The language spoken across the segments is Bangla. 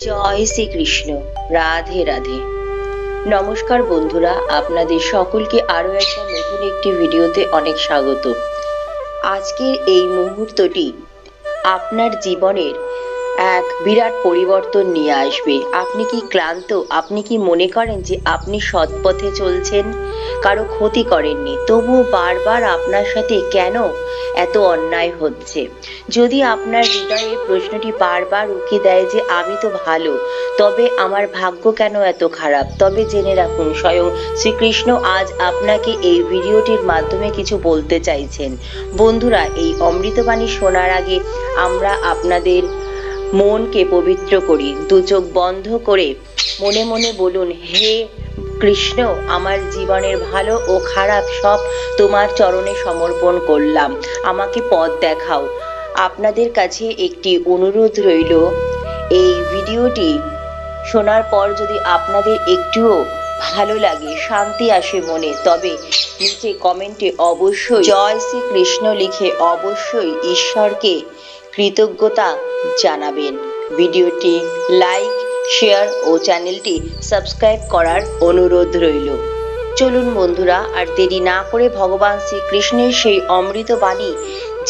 জয় শ্রীকৃষ্ণ। রাধে রাধে। নমস্কার বন্ধুরা, আপনাদের সকলকে আরো একটা নতুন একটি ভিডিওতে অনেক স্বাগত। আজকের এই মুহূর্তটি আপনার জীবনের এক বিরাট পরিবর্তন নিয়ে আসবে। আপনি কি ক্লান্ত? আপনি কি মনে করেন যে আপনি সৎ পথে চলছেন, কারো ক্ষতি করেননি, তবুও বারবার আপনার সাথে কেন এত অন্যায় হচ্ছে? যদি আপনার হৃদয়ে প্রশ্নটি বারবার উকি দেয় যে আমি তো ভালো, তবে আমার ভাগ্য কেন এত খারাপ, তবে জেনে রাখুন স্বয়ং শ্রীকৃষ্ণ আজ আপনাকে এই ভিডিওটির মাধ্যমে কিছু বলতে চাইছেন। বন্ধুরা, এই অমৃতবাণী শোনার আগে আমরা আপনাদের মনকে পবিত্র করি। দু চোখ বন্ধ করে মনে মনে বলুন, হে কৃষ্ণ, আমার জীবনের ভালো ও খারাপ সব তোমার চরণে সমর্পণ করলাম, আমাকে পথ দেখাও। আপনাদের কাছে একটি অনুরোধ রইল, এই ভিডিওটি শোনার পর যদি আপনাদের একটুও ভালো লাগে, শান্তি আসে মনে, তবে নিচে কমেন্টে অবশ্যই জয় শ্রীকৃষ্ণ লিখে অবশ্যই ঈশ্বরকে কৃতজ্ঞতা জানাবেন। ভিডিওটি লাইক, শেয়ার ও চ্যানেলটি সাবস্ক্রাইব করার অনুরোধ রইল। চলুন বন্ধুরা, আর দেরি না করে ভগবান শ্রীকৃষ্ণের সেই অমৃত বাণী,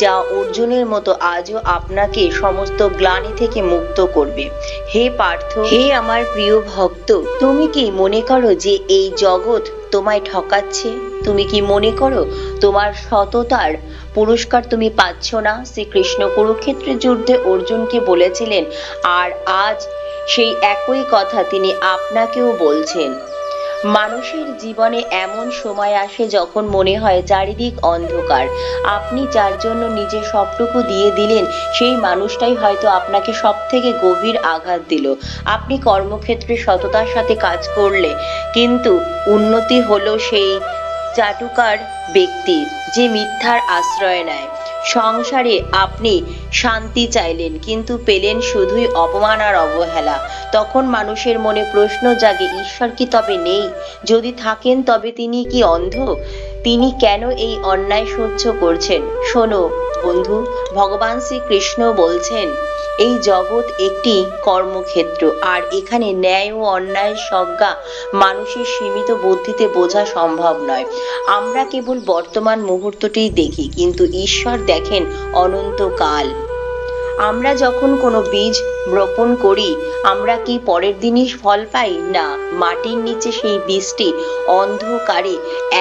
যা অর্জুনের মতো আজও আপনাকে সমস্ত গ্লানি থেকে মুক্ত করবে। হে পার্থ, হে আমার প্রিয় ভক্ত, তুমি কি মনে করো যে এই জগৎ তোমায় ঠকাচ্ছে? তুমি কি মনে করো তোমার সততার পুরস্কার তুমি পাচ্ছ না? শ্রীকৃষ্ণ কুরুক্ষেত্রের যুদ্ধে অর্জুনকে বলেছিলেন, আর আজ সেই একই কথা তিনি আপনাকেও বলছেন। মানুষের জীবনে এমন সময় আসে যখন মনে হয় চারিদিক অন্ধকার। আপনি যার জন্য নিজের সবটুকু দিয়ে দিলেন, সেই মানুষটাই হয়তো আপনাকে সব থেকে গভীর আঘাত দিল। আপনি কর্মক্ষেত্রে সততার সাথে কাজ করলে কিন্তু উন্নতি হলো সেই চাটুকার ব্যক্তির, যে মিথ্যার আশ্রয় নেয়। সংসারে আপনি শান্তি চাইলেন কিন্তু পেলেন শুধুই অপমান আর অবহেলা। তখন মানুষের মনে প্রশ্ন জাগে, ঈশ্বর কি তবে নেই? যদি থাকেন তবে তিনি কি অন্ধ? তিনি কেন এই অন্যায় সহ্য করছেন? শোনো বন্ধু, ভগবান শ্রীকৃষ্ণ বলছেন, এই জগৎ একটি কর্মক্ষেত্র, আর এখানে ন্যায় ও অন্যায়ের সংজ্ঞা মানুষের সীমিত বুদ্ধিতে বোঝা সম্ভব নয়। আমরা কেবল বর্তমান মুহূর্তটিই দেখি, কিন্তু ঈশ্বর দেখেন অনন্তকাল। আমরা যখন কোনো বীজ বপন করি, আমরা কি পরের দিনই ফল পাই? না, মাটির নিচে সেই বীজটি অন্ধকারে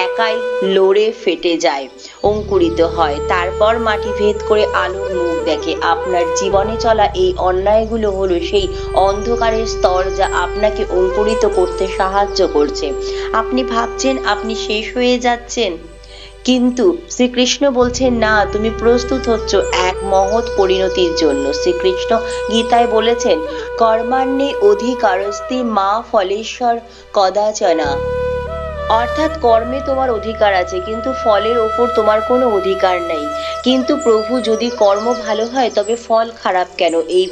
একাই লড়ে ফেটে যায়, অঙ্কুরিত হয়, তারপর মাটি ভেদ করে আলোর মুখ দেখে। আপনার জীবনে চলা এই অন্যায়গুলো হলো সেই অন্ধকারের স্তর, যা আপনাকে অঙ্কুরিত করতে সাহায্য করছে। আপনি ভাবছেন আপনি শেষ হয়ে যাচ্ছেন, কিন্তু শ্রীকৃষ্ণ বলছেন, না, তুমি প্রস্তুত হচ্ছ এক মহৎ পরিণতির জন্য। শ্রীকৃষ্ণ গীতায় বলেছেন, কর্মাণ্যে অধিকারস্তি মা ফলেশ্বর কদাচনা। অর্থাৎ কর্মে তোমার অধিকার আছে, কিন্তু ফলের ওপর তোমার কোনো অধিকার নেই। কিন্তু প্রভু, যদি কর্ম ভালো হয় তবে ফল খারাপ কেন? এই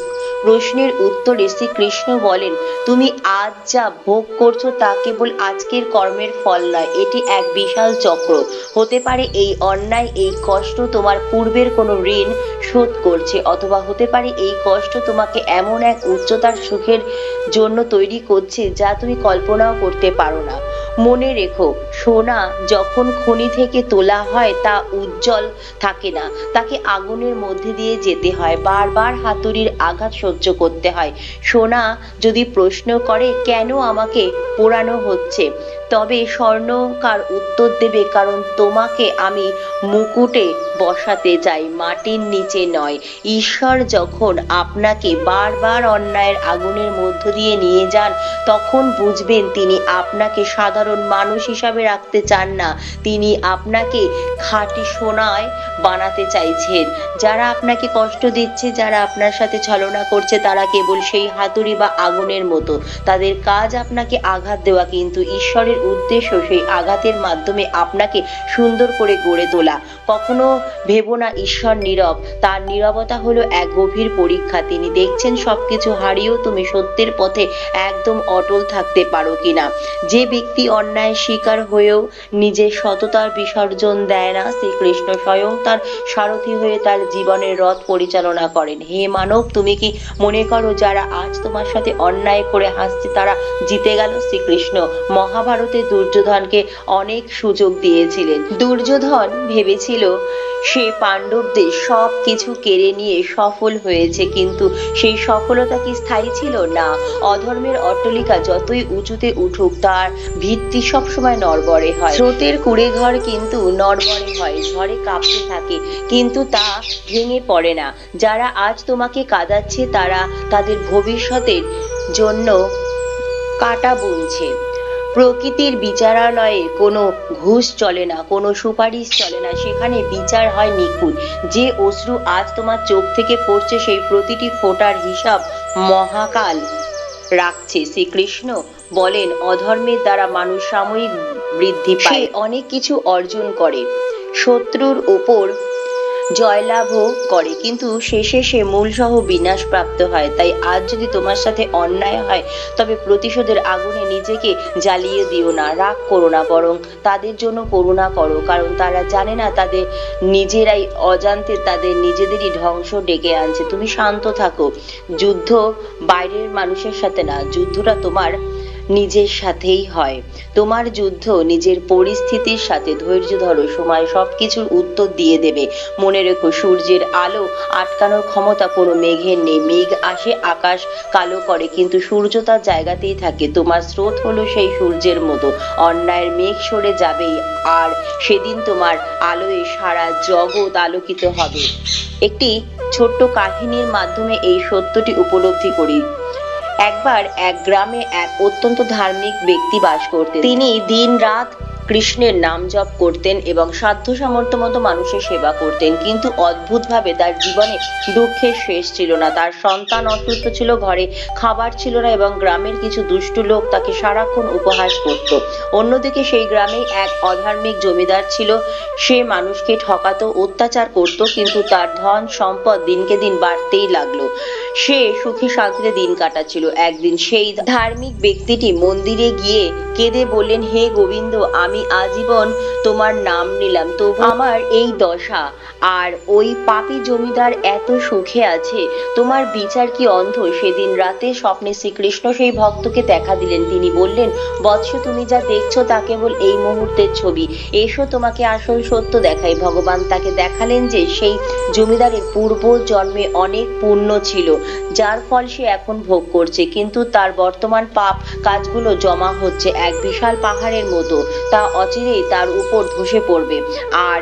প্রশ্নের উত্তরে শ্রীকৃষ্ণ বলেন, তুমি আজ যা ভোগ করছো তা কেবল আজকের কর্মের ফল নয়, এটি এক বিশাল চক্র। হতে পারে এই অন্যায়, এই কষ্ট তোমার পূর্বের কোনো ঋণ শোধ করছে, অথবা হতে পারে এই কষ্ট তোমাকে এমন এক উচ্চতার সুখের জন্য তৈরি করছে যা তুমি কল্পনাও করতে পারো না। মনে রেখো, সোনা যখন খনি থেকে তোলা হয় তা উজ্জ্বল থাকে না, তাকে আগুনের মধ্যে দিয়ে যেতে হয়, বারবার হাতুড়ির আঘাত সহ্য করতে হয়। সোনা যদি প্রশ্ন করে, কেন আমাকে পোড়ানো হচ্ছে, তবে স্বর্ণকার উত্তর দেবে, কারণ তোমাকে আমি মুকুটে বসাতে চাই, মাটির নিচে নয়। ঈশ্বর যখন আপনাকে বারবার অন্যায়ের আগুনের মধ্য দিয়ে নিয়ে যান, তখন বুঝবেন তিনি আপনাকে সাধারণ মানুষ হিসাবে রাখতে চান না, তিনি আপনাকে খাঁটি সোনায় বানাতে চাইছেন। যারা আপনাকে কষ্ট দিচ্ছে, যারা আপনার সাথে ছলনা করছে, তারা কেবল সেই হাতুড়ি বা আগুনের মতো। তাদের কাজ আপনাকে আঘাত দেওয়া, কিন্তু ঈশ্বরের উদ্দেশ্য সেই আঘাতের মাধ্যমে আপনাকে সুন্দর করে গড়ে তোলা। খোলা। কখনো ভেবো না ঈশ্বর নীরব, তার নীরবতা হলো এক গভীর পরীক্ষা। তিনি দেখছেন সবকিছু হারিয়েও তুমি সত্যের পথে একদম অটল থাকতে পারো কিনা। যে ব্যক্তি অন্যায় শিকার হয়েও নিজের সততার বিসর্জন দেয় না, শ্রীকৃষ্ণ স্বয়ং তার সারথি হয়ে তার জীবনের রথ পরিচালনা করেন। হে মানব, তুমি কি মনে করো যারা আজ তোমার সাথে অন্যায় করে হাসছে তারা জিতে গেল? শ্রীকৃষ্ণ মহাভারতে দুর্যোধনকে অনেক সুযোগ দিয়েছিলেন। দুর্যোধন ভেবেছিল সে পাণ্ডবদের সব কিছু কেড়ে নিয়ে সফল হয়েছে, কিন্তু সেই সফলতা কি স্থায়ী ছিল? না। অধর্মের অট্টালিকা যতই উঁচুতে উঠুক তার ভিত্তি সবসময় নড়বড়ে হয়। স্রোতের কুঁড়ে ঘর কিন্তু নড়বড়ে হয়, ঝড়ে কাঁপতে থাকে, কিন্তু তা ভেঙে পড়ে না। যারা আজ তোমাকে কাঁদাচ্ছে তারা তাদের ভবিষ্যতের জন্য কাঁটা বুনছে। প্রকৃতির বিচারালয়ে কোনো ঘুষ চলে না, কোনো সুপারিশ চলে না, সেখানে বিচার হয় নিখুঁত। যে অশ্রু আজ তোমার চোখ থেকে পড়ছে সেই প্রতিটি ফোঁটার হিসাব মহাকাল রাখছে। শ্রীকৃষ্ণ বলেন অধর্মের দ্বারা মানুষ সাময়িক বৃদ্ধি পায়, অনেক কিছু অর্জন করে, শত্রুর ওপর জয়লাভও করে, কিন্তু শেষে সে মূলসহ বিনাশ প্রাপ্ত হয়। তাই আজ যদি তোমার সাথে অন্যায় হয় তবে প্রতিশোধের আগুনে নিজেকে জ্বালিয়ে দিও না, রাগ করো না, বরং তাদের জন্য করুণা করো, কারণ তারা জানে না তাদের নিজেরাই অজান্তে তাদের নিজেদেরই ধ্বংস ডেকে আনছে। তুমি শান্ত থাকো, যুদ্ধ বাইরের মানুষের সাথে না, যুদ্ধটা তোমার নিজের সাথেই হয়। তোমার যুদ্ধ নিজের পরিস্থিতির সাথে। ধৈর্য ধরো, সময় সবকিছুর উত্তর দিয়ে দেবে। মনে রেখো, সূর্যের আলো আটকানোর ক্ষমতা কোনো মেঘের নেই। মেঘ আসে, আকাশ কালো করে, কিন্তু সূর্য তার জায়গাতেই থাকে। তোমার স্রোত হলো সেই সূর্যের মতো, অন্যায়ের মেঘ সরে যাবেই, আর সেদিন তোমার আলোয় সারা জগৎ আলোকিত হবে। একটি ছোট্ট কাহিনীর মাধ্যমে এই সত্যটি উপলব্ধি করি। একবার এক গ্রামে এক অত্যন্ত ধার্মিক ব্যক্তি বাস করতেন। তিনি দিন রাত কৃষ্ণের নাম জপ করতেন এবং সাধ্য সামর্থ্য মতো মানুষের সেবা করতেন, কিন্তু অদ্ভুতভাবে তার জীবনে দুঃখের শেষ ছিল না। তার সন্তান অসুস্থ ছিল, ঘরে খাবার ছিল না এবং গ্রামের কিছু দুষ্টু লোক তাকে সারাক্ষণ উপহাস করত। অন্যদিকে সেই গ্রামে এক অধার্মিক জমিদার ছিল। সে মানুষকে ঠকাতো, অত্যাচার করত, কিন্তু তার ধন সম্পদ দিনকে দিন বাড়তেই লাগলো। সে সুখে শান্তিতে দিন কাটাচ্ছিল। একদিন সেই ধার্মিক ব্যক্তিটি মন্দিরে গিয়ে কেঁদে বললেন, হে গোবিন্দ, আমি আজীবন তোমার নাম নিলাম, তবু আমার এই দশা, আর ওই পাপী জমিদার এত সুখে আছে, তোমার বিচার কি অন্ধ? সেদিন রাতে স্বপ্নে শ্রীকৃষ্ণ সেই ভক্তকে দেখা দিলেন। তিনি বললেন, বৎস, তুমি যা দেখছো তা কেবল এই মুহূর্তের ছবি, এসো তোমাকে আসল সত্য দেখাই। ভগবান তাকে দেখালেন যে সেই জমিদারের পূর্ব জন্মে অনেক পুণ্য ছিল, যার ফল সে এখন ভোগ করছে, কিন্তু তার বর্তমান পাপ কাজগুলো জমা হচ্ছে এক বিশাল পাহাড়ের মতো, তা অচিরেই তার উপর ধসে পড়বে। আর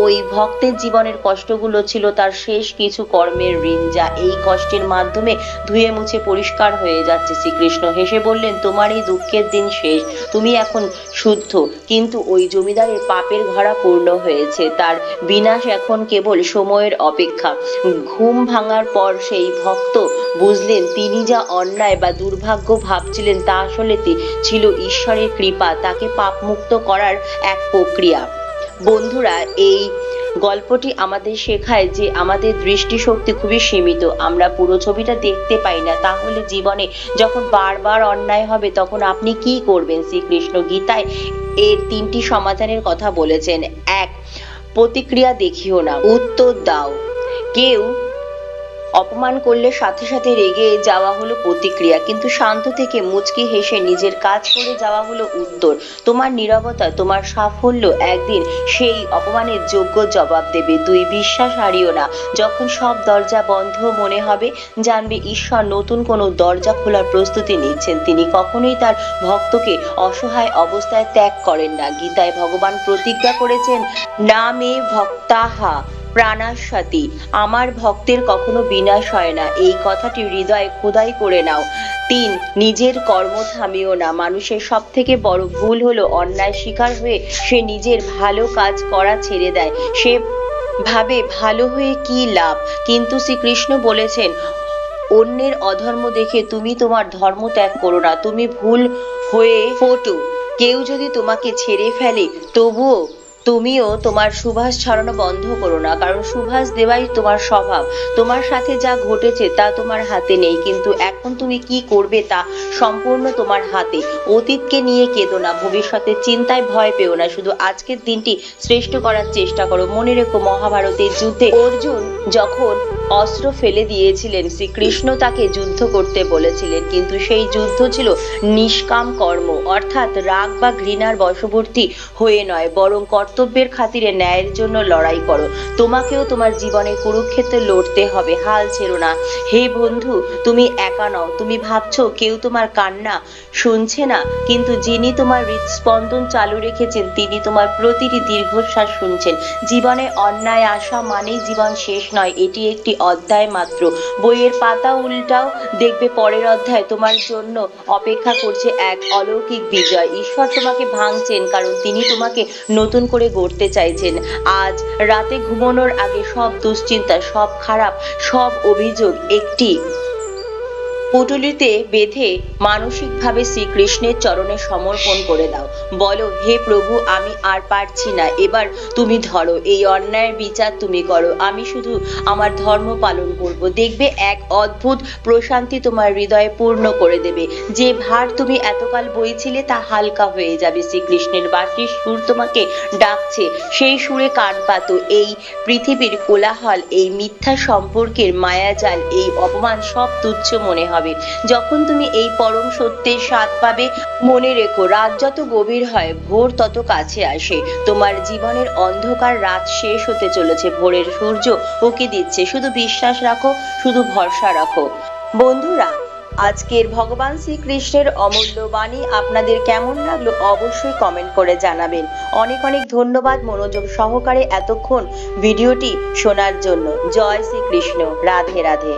ওই ভক্তের জীবনের কষ্টগুলো ছিল তার শেষ কিছু কর্মের ঋণ, যা এই কষ্টের মাধ্যমে ধুয়ে মুছে পরিষ্কার হয়ে যাচ্ছে। শ্রীকৃষ্ণ হেসে বললেন, তোমার এই দুঃখের দিন শেষ, তুমি এখন শুদ্ধ, কিন্তু ওই জমিদারের পাপের ঘড়া পূর্ণ হয়েছে, তার বিনাশ এখন কেবল সময়ের অপেক্ষা। ঘুম ভাঙার পর সেই ভক্ত বুঝলেন তিনি যা অন্যায় বা দুর্ভাগ্য ভাবছিলেন তা আসলে ছিল ঈশ্বরের কৃপা, তাকে পাপমুক্ত করার এক প্রক্রিয়া। বন্ধুরা, এই গল্পটি আমাদের শেখায় যে আমাদের দৃষ্টিশক্তি খুবই সীমিত, আমরা পুরো ছবিটা দেখতে পাই না। তাহলে জীবনে যখন বারবার অন্যায় হবে তখন আপনি কি করবেন? শ্রীকৃষ্ণ গীতায় এর 3টি সমাধানের কথা বলেছেন। 1. প্রতিক্রিয়া দেখিও না, উত্তর দাও। কেউ অপমান করলে সাথে সাথে রেগে যাওয়া হলো প্রতিক্রিয়া, কিন্তু শান্ত থেকে মুচকি হেসে নিজের কাজ করে যাওয়া হলো উত্তর। তোমার নীরবতা, তোমার সাফল্য একদিন সেই অপমানের যোগ্য জবাব দেবে। 2. বিশ্বাস হারিও না, যখন সব দরজা বন্ধ মনে হবে জানবে ঈশ্বর নতুন কোনো দরজা খোলার প্রস্তুতি নিচ্ছেন। তিনি কখনোই তার ভক্তকে অসহায় অবস্থায় ত্যাগ করেন না। গীতায় ভগবান প্রতিজ্ঞা করেছেন, না মে ভক্তাহা প্রাণাস্বাতি, আমার ভক্তের কখনো বিনাশ হয় না। এই কথাটি হৃদয়ে খোদাই করে নাও। 3. নিজের কর্ম থামিও না, মানুষের সব থেকে বড় ভুল হলো অন্যায় শিকার হয়ে সে নিজের ভালো কাজ করা ছেড়ে দেয়। সে ভাবে ভালো হয়ে কি লাভ, কিন্তু শ্রীকৃষ্ণ বলেছেন, অন্যের অধর্ম দেখে তুমি তোমার ধর্ম ত্যাগ করো না, তুমি ভুল হয়ে ফোটো। কেউ যদি তোমাকে ছেড়ে ফেলে তবুও তুমিও তোমার সুবাস ছড়ানো বন্ধ করো না, কারণ সুবাস দেওয়াই তোমার স্বভাব। তোমার সাথে যা ঘটেছে তা তোমার হাতে নেই, কিন্তু এখন তুমি কি করবে তা সম্পূর্ণ তোমার হাতে। অতীতকে নিয়ে কেঁদো না, ভবিষ্যতের চিন্তায় ভয় পেও না, শুধু আজকের দিনটি শ্রেষ্ঠ করার চেষ্টা করো। মনে রেখো, মহাভারতের যুদ্ধে অর্জুন যখন অস্ত্র ফেলে দিয়েছিলেন, শ্রীকৃষ্ণ তাকে যুদ্ধ করতে বলেছিলেন, কিন্তু সেই যুদ্ধ ছিল নিষ্কাম কর্ম, অর্থাৎ রাগ বা ঘৃণার বশবর্তী হয়ে নয়, বরং কর্তব্যের খাতিরে ন্যায়ের জন্য লড়াই করো। তোমাকেও তোমার জীবনে কুরুক্ষেত্রে লড়তে হবে, হাল ছেড়ো না। হে বন্ধু, তুমি একা নও। তুমি ভাবছো কেউ তোমার কান্না শুনছে না, কিন্তু যিনি তোমার হৃদস্পন্দন চালু রেখেছেন তিনি তোমার প্রতিটি দীর্ঘশ্বাস শুনছেন। জীবনে অন্যায় আসা মানেই জীবন শেষ নয়, এটি একটি অধ্যায় মাত্র। বইয়ের পাতা উল্টাও, দেখবে পরের অধ্যায় তোমার জন্য অপেক্ষা করছে এক অলৌকিক বিজয়। ঈশ্বর তোমাকে ভাঙছেন, কারণ তিনি তোমাকে নতুন করে গড়তে চাইছেন। আজ রাতে ঘুমানোর আগে সব দুশ্চিন্তা, সব খারাপ, সব অভিযোগ একটি পুঁটুলিতে বেঁধে মানসিকভাবে শ্রীকৃষ্ণের চরণে সমর্পণ করে দাও। বলো, হে প্রভু, আমি আর পারছি না, এবার তুমি ধরো, এই অন্যায়ের বিচার তুমি করো, আমি শুধু আমার ধর্ম পালন করব। দেখবে এক অদ্ভুত প্রশান্তি তোমার হৃদয়ে পূর্ণ করে দেবে। যে ভার তুমি এতকাল বইছিলে তা হালকা হয়ে যাবে। শ্রীকৃষ্ণের বাঁশির সুর তোমাকে ডাকছে, সেই সুরে কান পাতো। এই পৃথিবীর কোলাহল, এই মিথ্যা সম্পর্কের মায়াজাল, এই অপমান সব তুচ্ছ মনে হবে যখন তুমি এই পরম সত্যের স্বাদ পাবে। মনে রেখো, রাত যত গভীর হয় ভোর তত কাছে আসে। তোমার জীবনের অন্ধকার রাত শেষ হতে চলেছে, ভোরের সূর্য উঁকি দিচ্ছে। শুধু বিশ্বাস রাখো, শুধু ভরসা রাখো। বন্ধুরা, আজকের ভগবান শ্রীকৃষ্ণের অমূল্য বাণী আপনাদের কেমন লাগলো অবশ্যই কমেন্ট করে জানাবেন। অনেক অনেক ধন্যবাদ মনোযোগ সহকারে এতক্ষণ ভিডিওটি শোনার জন্য। জয় শ্রীকৃষ্ণ। রাধে রাধে।